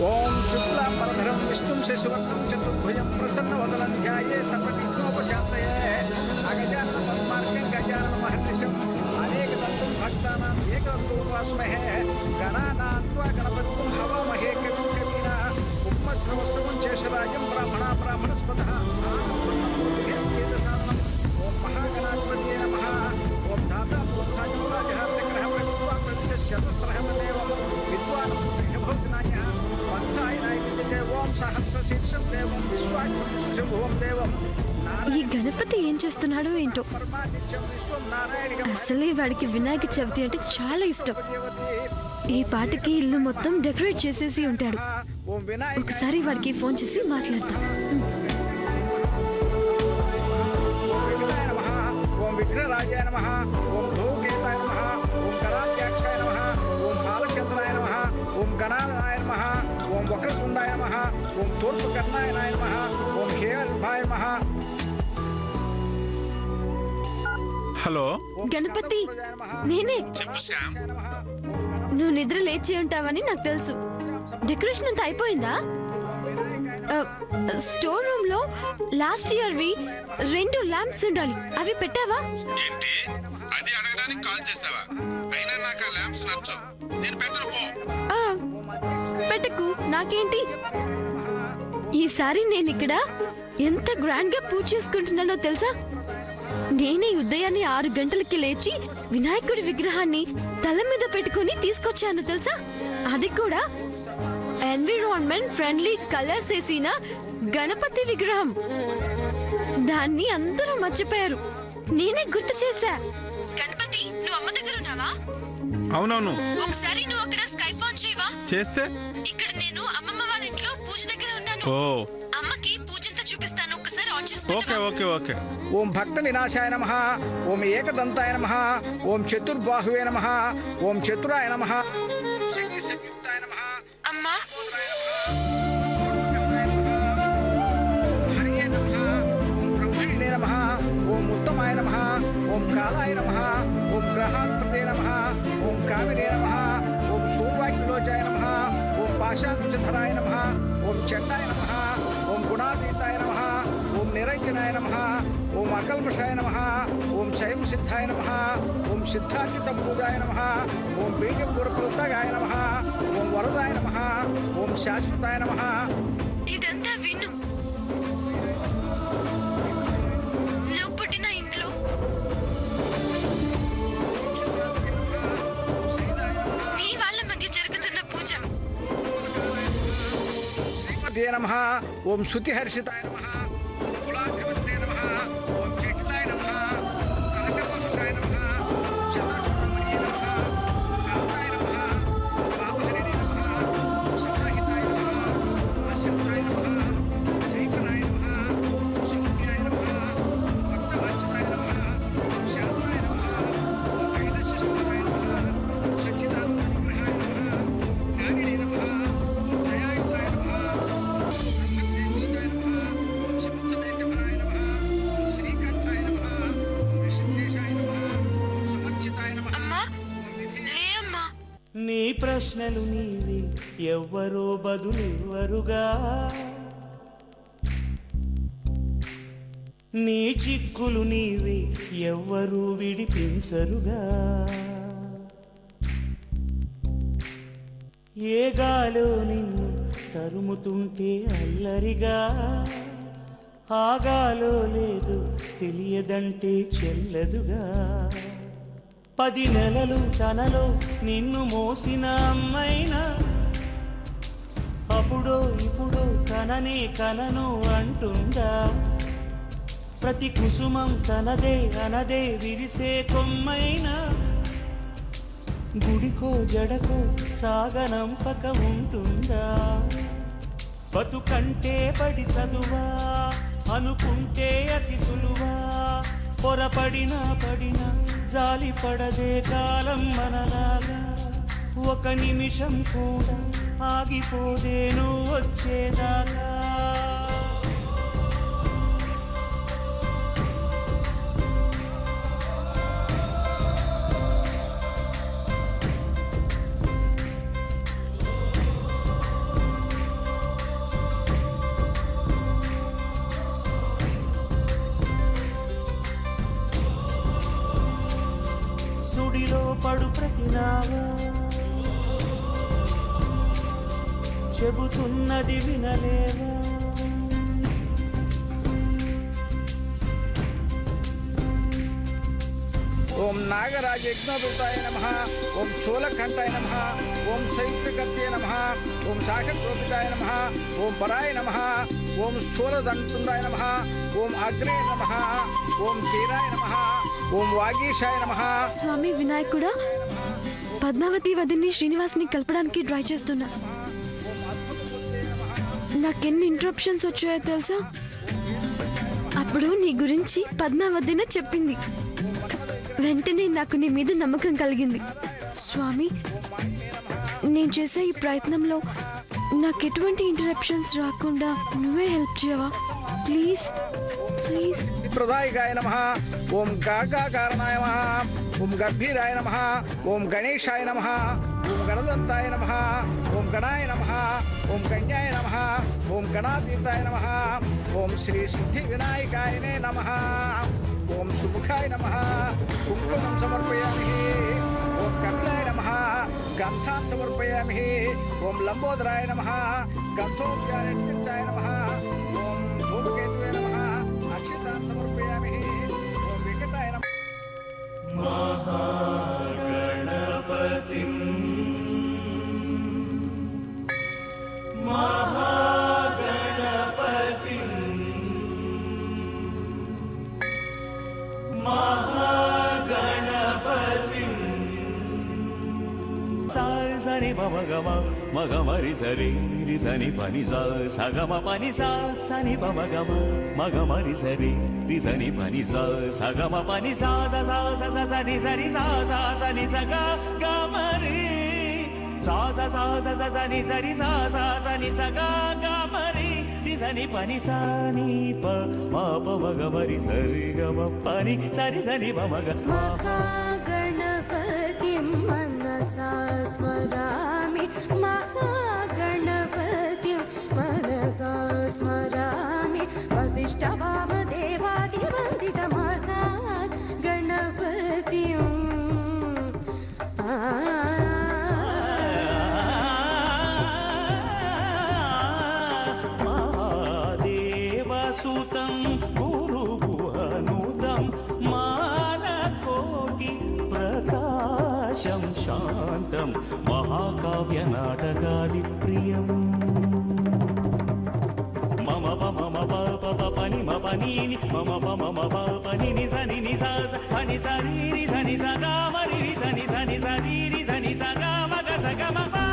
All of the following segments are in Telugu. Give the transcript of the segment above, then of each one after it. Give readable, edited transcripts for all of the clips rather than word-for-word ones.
ఓం శుక్లాంబరధరం విష్ణుం శశివర్ణం చతుర్భుజం ప్రసన్నవదనం ధ్యాయే సర్వవిఘ్నోపశాంతయే అగజానన పద్మార్కం గజానన మహర్నిశం అనేకదంతం భక్తానాం ఏకదంతోపాస్మహే గణానాన్వా గణపతిం హవామహే కవిం కవీనా ఉపమశ్రవస్తవం చేషరాజం బ్రాహ్మణస్పదః ఆనందమూర్తిః ఓం మహాగణాధిపతయే నమః ఓం ధాతా పురుషాజములాజహార్చగ్రహ ప్రకృత్వా ప్రతిశతస్రహమదేవం విద్వాన్ భోజనాయ ఈ గణపతి ఏం చేస్తున్నాడో ఏంటో. అసలే వాడికి వినాయక చవితి అంటే చాలా ఇష్టం. ఈ పాటకి ఇల్లు మొత్తం డెకరేట్ చేసేసి ఉంటాడు. ఒకసారి వాడికి ఫోన్ చేసి మాట్లాడతాం. ఓం విఘ్నరాజాయ నమః, ఓం ధూకేతాయ నమః, ఓం గణాధ్యక్షాయ నమః, ఓం బాలచంద్రాయ నమః, ఓం గణాధనాయ నమః, ఓం వక్రతుండాయ నమః, ఓం తూర్పుకర్ణాయ నమః, ఓం హేమల్భాయ నమః. హలో గణపతి, నేనే. నువ్వు నిద్ర లేచి ఉంటావని నాకు తెలుసు. డెకరేషన్ అంతా అయిపోయిందా? స్టోర్ రూమ్ లో లాస్ట్ ఇయర్ వి 2 ల్యాంప్స్ ఉండాలి. అవి పెట్టావా? ఏంటి అది అడగడానికి కాల్ చేసావా? అయినా నాకు ఆ ల్యాంప్స్ నచ్చవు, నేను పెట్టను పో. పెట్టకు, నాకేంటి. ఈసారి నేను ఇక్కడ ఎంత గ్రాండ్ గా పూజ చేసుకుంటున్నానో తెలుసా? నేనే ఉదయాన్నే 6 గంటలకి లేచి వినాయకుడి విగ్రహాన్ని తల మీద పెట్టుకుని తీసుకొచ్చాను తెలుసా? అది కూడా ఎన్విరాన్మెంట్ ఫ్రెండ్లీ కలర్స్ వేసిన గణపతి విగ్రహం. దాన్ని అందరూ మర్చిపోయారు, నేనే గుర్తు చేశా. గణపతి, నువ్వు అమ్మ దగ్గర ఉన్నావా? అవునవును. ఒకసారి నువ్వు అక్కడ స్కైప్ ఆన్ చేయవా? చేస్తే ఇక్కడ నేను అమ్మమ్మ వాళ్ళ ఇంట్లో పూజ దగ్గర ఉన్నాను. అమ్మకి పూజంతా చూపిస్తాను, ఒకసారి ఆన్ చేసి ఓకే ఓకే ఓకే. ఓం భక్త వినాశాయ నమః, ఓం ఏకదంతాయ నమః, ఓం చతుర్బాహువే నమః, ఓం చతురాయ నమః, శక్తి సంయుక్తాయ నమః. అమ్మా, హరియే నమః, ఓం బ్రహ్మణినే నమః, ఓం ఉత్తమాయ నమః, ఓం కాలాయ నమః, ఓం గ్రహాధిపతే నమః, ఓం కామినే నమః, ఓం సూర్వాగ్నిలోచాయ నమః, ఓం పాశాంకుశధరాయ నమః, ఓం చండాయ నమః, ఓం గుణాతీతాయ నమః, ఓం నిరంజనాయ నమః, ఓం అకల్మషాయ నమః, ఓం శయం సిద్ధాయ నమః, ఓం సిద్ధార్చిత పూజాయ నమః, ఓం బీజపూర్వృతగాయ నమః, ఓం వరదాయ నమః, ఓం శాశ్వతాయ నమః. ఇదంతా విను. నువ్వు పుట్టిన ఇంట్లో నీ వాళ్ళ మధ్య జరుగుతున్న పూజ. శ్రీమతే నమః, ఓం శృతిహర్షితాయ నమః, ఓం కులాధిపతే నమః, ఓం జటిలాయ నమః, కనకవసుషాయ నమః, చంద్రచూడమణియే నమః, కాంతాయ నమః, పాపహరిణే నమః, సమాహితాయ నమః, ఆశ్రితాయ నమః, శ్రీకరాయ నమః, సౌమ్యాయ నమః, భక్తవాంఛితాయ నమః, శరణాయ నమః, ఓం కైలాససుందరాయ నమః, సచ్చిదానంద విగ్రహాయ నమః, జ్ఞానినే నమః, దయాయుతాయ నమః, నీ ప్రశ్నలు నీవి, ఎవ్వరో బదులెవ్వరుగా. నీ చిక్కులు నీవి, ఎవ్వరూ విడిపించరుగా. ఏ గాలో నిన్ను తరుముతుంటే అల్లరిగా, ఆగాలో లేదు తెలియదంటే చెల్లదుగా. 10 నెలలు తనలో నిన్ను మోసిన అమ్మైనా, అప్పుడో ఇప్పుడో కననే కనను అంటుందా. ప్రతి కుసుమం తనదే అనదే విరిసే కొమ్మైనా, గుడికో జడకో సాగనంపక ఉంటుందా. బతుకంటే పడి చదువా అనుకుంటే అతి సులువా. పొరపడినా పడినా జాలి పడదే కాలం మనలాగా. ఒక నిమిషం కూడా ఆగిపోదే నువ్వు వచ్చేదాకా. చెబుతున్నది వినలేవా? ఓం నాగరాజ యజ్ఞోపేతాయ నమః. ఓం శూలకంఠాయ నమః. ఓం శైత్యకర్తే నమః. ఓం శాఖోపితాయ నమః. ఓం పరాయ నమః. ఓం స్థూలదంతుండాయ నమః. ఓం అగ్రే నమః. ఓం ధీరాయ నమః. ఓం వాగీశాయ నమః. స్వామి వినాయకుడా, పద్మావతి వదిని శ్రీనివాస్ని కలపడానికి ట్రై చేస్తున్నా. నాకెన్ని ఇంటరప్షన్స్ వచ్చాయో తెలుసా? అప్పుడు నీ గురించి పద్మావతిన చెప్పింది. వెంటనే నాకు నీ మీద నమ్మకం కలిగింది. స్వామి, నేను చేసే ఈ ప్రయత్నంలో నాకు ఎటువంటి ఇంటరప్షన్స్ రాకుండా నువ్వే హెల్ప్ చేయవా? Please please. ప్రదాయకాయ నమః. ఓం గాగాకారణాయ నమః. ఓం గంభీరాయ నమః. ఓం గణేశాయ నమః. ఓం గణదంతాయ నమః. ఓం గణాయ నమః. ఓం గణ్యాయ నమః. ఓం గణాతీతాయ నమః. ఓం శ్రీ సిద్ధి వినాయకాయనే నమః. ఓం సుముఖాయ నమః. కుంకుమం సమర్పయామి. ఓం కపిలాయ నమః. గంధాన్ సమర్పయామి. ఓం లంబోదరాయ నమః. గంధోపచాయ నమః. ఓం ధూమకేతువే నమః. అక్షతాన్ సమర్పయామి. ఓం వికటాయ నమః. మహాగణపతిం సని పమగమ మగమరి సరి సని పని సగమ పని సని పమగమ మగమరి సరి సని పని సగమ పని సని సరి సని సగ గమరి సని సరి సని సగ గమరి సని పని సని ప మగమరి సరి గమ పని సరి సని పమగ. महागणपतिं मनसा स्मरामि. महागणपतिं मनसा स्मरामि. वसिष्ठवामदेवादिवन्दित महागणपतिं महादेवसुतं गुरुगुहनुतं मानकोटि प्रकाशं शान्तं महाकाव्यनाटकादिप्रियम्. मम पनि मनि मम पनि नि सनि नि सा नि सरि रि सनि सा गा मरि रि सनि सनि सरि रि सनि सा गा म ग स ग म पा.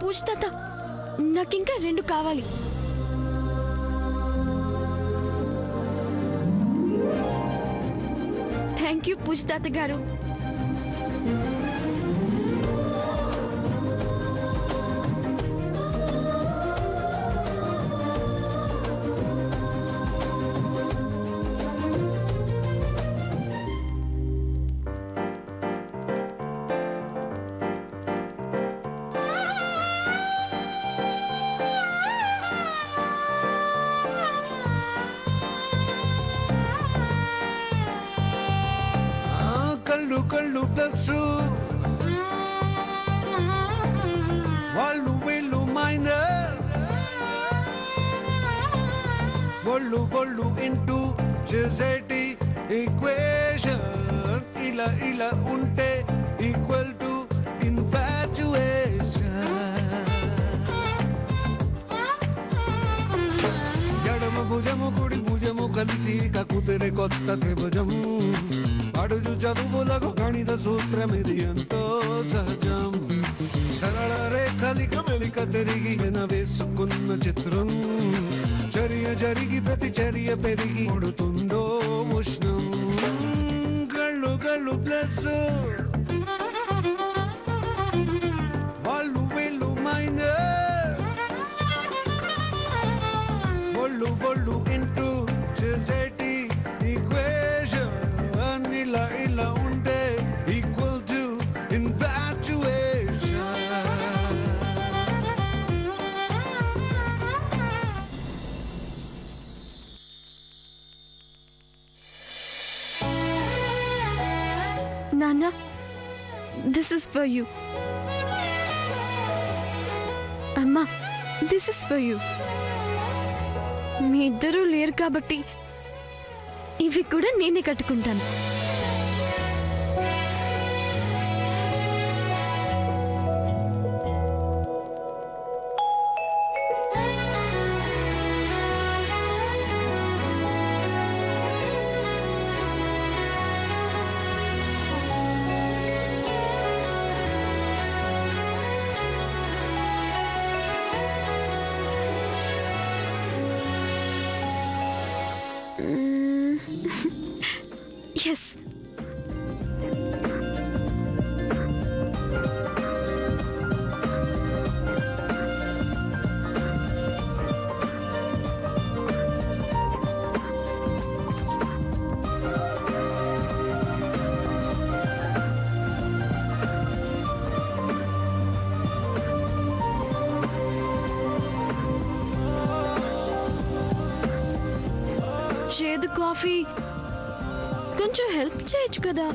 పూజ్తాత, నాకింకా 2 కావాలి. థ్యాంక్ యూ పూజ్తాత గారు. కళ్ళు ప్లస్ వాళ్ళు వీళ్ళు మైనస్ ఒళ్ళు ఇంటూ చేసేటి ఈక్వేషన్ ఇలా ఉంటే ఈక్వల్ టు ఇన్ఫాచ్యుయేషన్. భుజము కుడి భుజము కలిసి కుదిరే కొత్త త్రిభుజం అడుగు చదువులకు గణిత సూత్రం ఇది ఎంతో సహజం సరళ రేఖలిక మెలిక తిరిగి వేసుకున్న చిత్రం చర్య జరిగి ప్రతిచర్య పెరిగి కొడుతుందో ఉష్ణం గళ్ళు గళ్ళు ప్లస్ వాళ్ళు వీళ్ళు మైనస్ ఒళ్ళు ఒళ్ళు ఇంటూ చేసేటి ఈక్వేషన్ ఇలా ఇలా ఉంటే ఈక్వల్ టు ఇన్ఫాచ్యుయేషన్ నాన్న, దిస్ ఇస్ ఫర్ యూ. అమ్మా, దిస్ ఇస్ ఫర్ యూ. మీ ఇద్దరూ లేరు కాబట్టి ఇవి కూడా నేనే కట్టుకుంటాను. ఎస్, చేదు కాఫీ కొంచెం హెల్ప్ చేయొచ్చు కదా.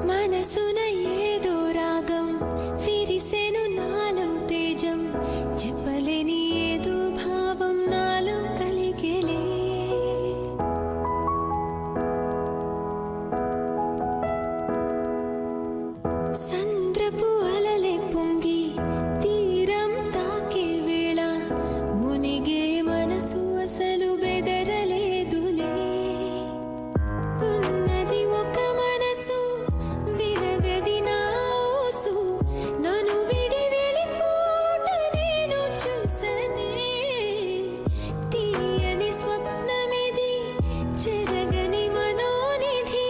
మనసున ఏదో రాగం విరిసెను నాలో తేజం చెప్పలేని ఏదో భావం నాలో కలిగేలే సంద్రపు అలలే పొంగి తీరం తాకే వేళ మునిగే మనసు అసలు బెదరలేదులే ఉన్నది ఒక మనసు విరగది నా ఊసు నన్ను విడి వెళ్ళిపోట నేను చూసనే తీయని స్వప్నమిది చెరగని మనోనిధి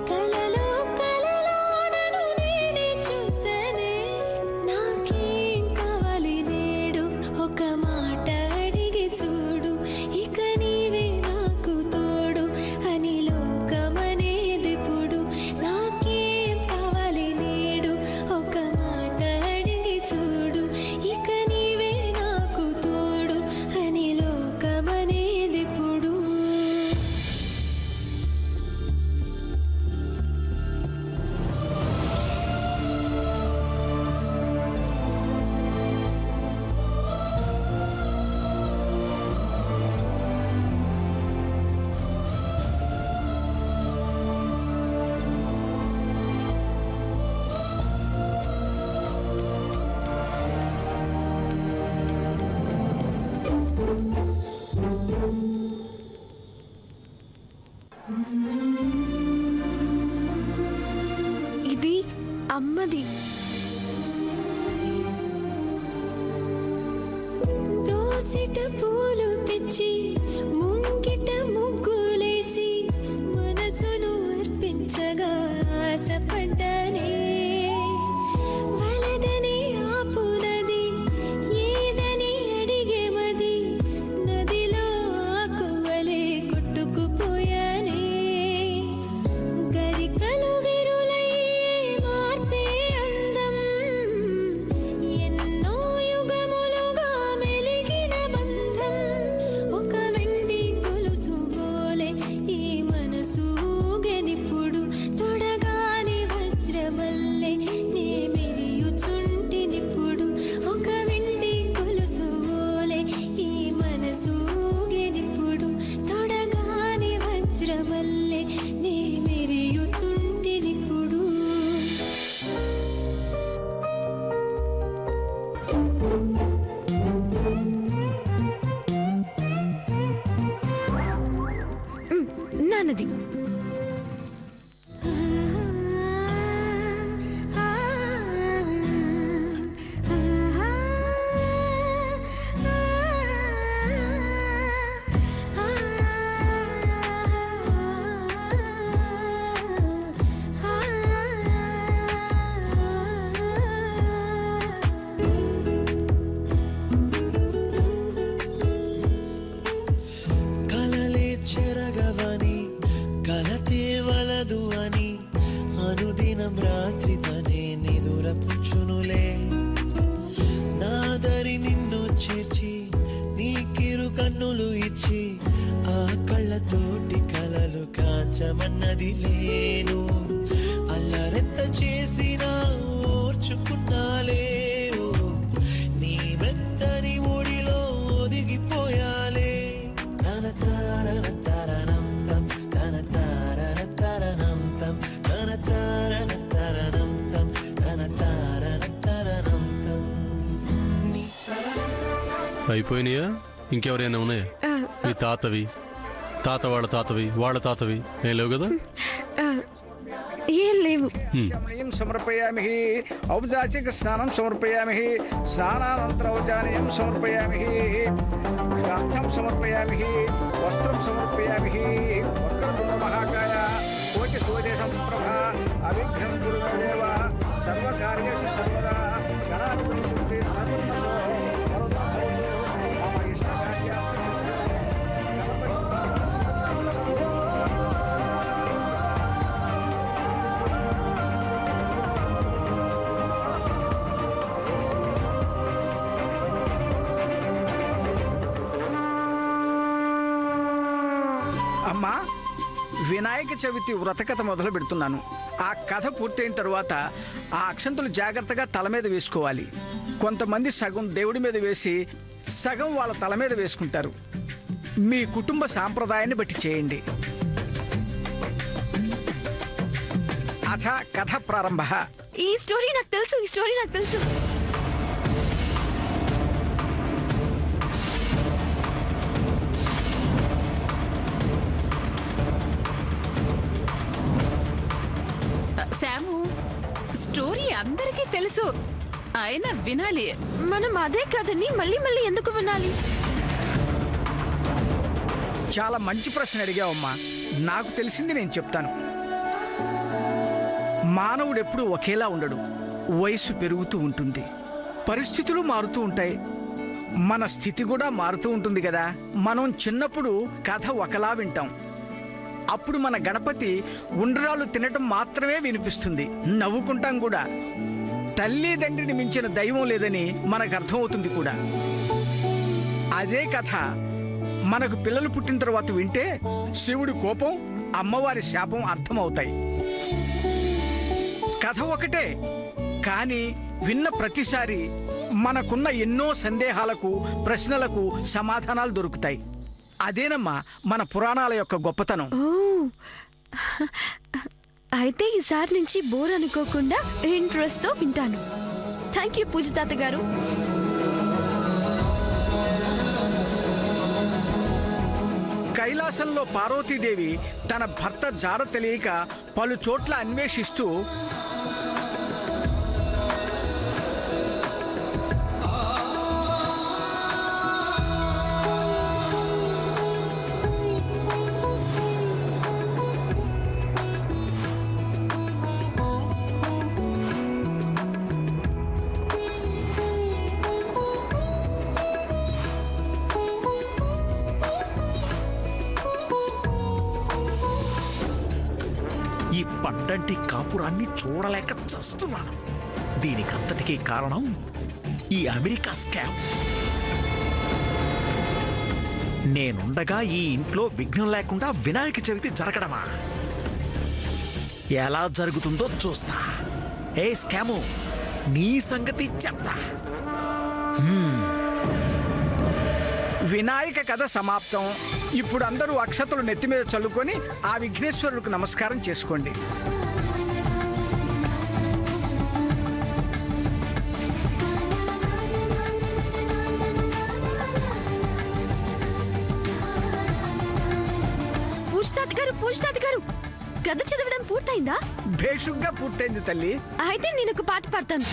కలలో కలలో నన్ను నేనే చూసనే నాకేం కావాలి నేడు ఒక మాట అడిగి చూడు ఇక నీవే నాకు తోడు అని లోకమనేదిప్పుడు నాకేం కావాలి నేడు ఒక మాట అడిగి చూడు ఇక నీవే నాకు తోడు అని లోకమనేదిప్పుడు ఇది అమ్మది. దోసిట పూలు తెచ్చి ముంగిట ముగ్గులేసి మనసును అర్పించగా ఆశపడ్డానే వలదని ఆపునది ఏదని అడిగే మది నదిలో ఆకువలే కొట్టుకుపోయానే గరికలు విరులయ్యే మార్పే కృష్ణానది. కలలే చెరగవని కలతే వలదు అని అనుదినం రాత్రి తనే నిదురపుచ్చునులే నాదరి నిన్ను చేర్చి నీ కిరు కన్నులు ఇచ్చి ఆ కళ్ళతోటి కలలు కాంచమన్నది లేను అల్లరెంత చేసినా ఓర్చుకున్నాలే నీ మెత్తని ఒడిలో ఒదిగిపోయాలే తన తారన తరణం తం తన తారన తరణం తం తన తారన తరణం తం తన తారన తరణం తం నీ అయిపోయినాయా? ఇంకెవరైనా ఉన్నాయా? మీ తాతవి, తాత వాళ్ళ తాతవి, వాళ్ళ తాతవి ఏం లేవు కదా? ఏం లేవు. ఔపచారికం సమర్పయామి, ఔపచారిక స్నానం సమర్పయామి, స్నానానంతర ఔపచారికం సమర్పయామి, గ్రంథం సమర్పయామి, వస్త్రం సమర్పయామి, వక్రతుండ మహాకాయ కోటి సూర్య సంప్రభ అవిఘ్నం గురుదేవ సర్వకార్యేషు సర్వదా గణాధిపతి చుట్టే సర్వతో వరదో భవతు మమ ఇష్టకార్యార్థ అమ్మా, వినాయక చవితి వ్రతకథ మొదలు పెడుతున్నాను. ఆ కథ పూర్తయిన తరువాత ఆ అక్షంతులు జాగ్రత్తగా తల మీద వేసుకోవాలి. కొంతమంది సగం దేవుడి మీద వేసి సగం వాళ్ళ తల మీద వేసుకుంటారు. మీ కుటుంబ సాంప్రదాయాన్ని బట్టి చేయండి. అథ కథ ప్రారంభ. ఈ స్టోరీ నాకు తెలుసు. శాము, స్టోరీ అందరికీ తెలుసు, ఆయన వినాలి. మనం అదే కథని మళ్ళీ మళ్ళీ ఎందుకు వినాలి? చాలా మంచి ప్రశ్న అడిగావమ్మా. నాకు తెలిసింది నేను చెప్తాను. మానవుడు ఎప్పుడు ఒకేలా ఉండడు. వయసు పెరుగుతూ ఉంటుంది, పరిస్థితులు మారుతూ ఉంటాయి, మన స్థితి కూడా మారుతూ ఉంటుంది కదా. మనం చిన్నప్పుడు కథ ఒకలా వింటాం. అప్పుడు మన గణపతి ఉండ్రాలు తినటం మాత్రమే వినిపిస్తుంది, నవ్వుకుంటాం కూడా. తల్లిదండ్రిని మించిన దైవం లేదని మనకు అర్థమవుతుంది కూడా. అదే కథ మనకు పిల్లలు పుట్టిన తర్వాత వింటే శివుడి కోపం, అమ్మవారి శాపం అర్థమవుతాయి. కథ ఒకటే, కానీ విన్న ప్రతిసారి మనకున్న ఎన్నో సందేహాలకు, ప్రశ్నలకు సమాధానాలు దొరుకుతాయి. అదేనమ్మా మన పురాణాల యొక్క గొప్పతనం. ఓ, అయితే ఈసారి నుంచి బోర్ అనుకోకుండా ఇంట్రెస్ట్ తో వింటాను. థ్యాంక్ యూ పూజితాత గారు. కైలాసంలో పార్వతీదేవి తన భర్త జాడ తెలియక పలు చోట్ల అన్వేషిస్తూ ఈ పండంటి కాపురాన్ని చూడలేక చస్తున్నాను. దీనికంతటికీ కారణం ఈ అమెరికా స్కామ్. నేనుండగా ఈ ఇంట్లో విఘ్నం లేకుండా వినాయక చవితి జరగడమా? ఎలా జరుగుతుందో చూస్తా. ఏ స్కాము, నీ సంగతి చెప్తా. వినాయక కథ సమాప్తం. ఇప్పుడు అందరూ అక్షతలు నెత్తి మీద చల్లుకొని ఆ విఘ్నేశ్వరుడికి నమస్కారం చేసుకోండి. పూజతాత గారు కథ చదవడం పూర్తయిందా? భేషుగ్గా పూర్తయింది తల్లి. అయితే నేను ఒక పాట పాడతాను.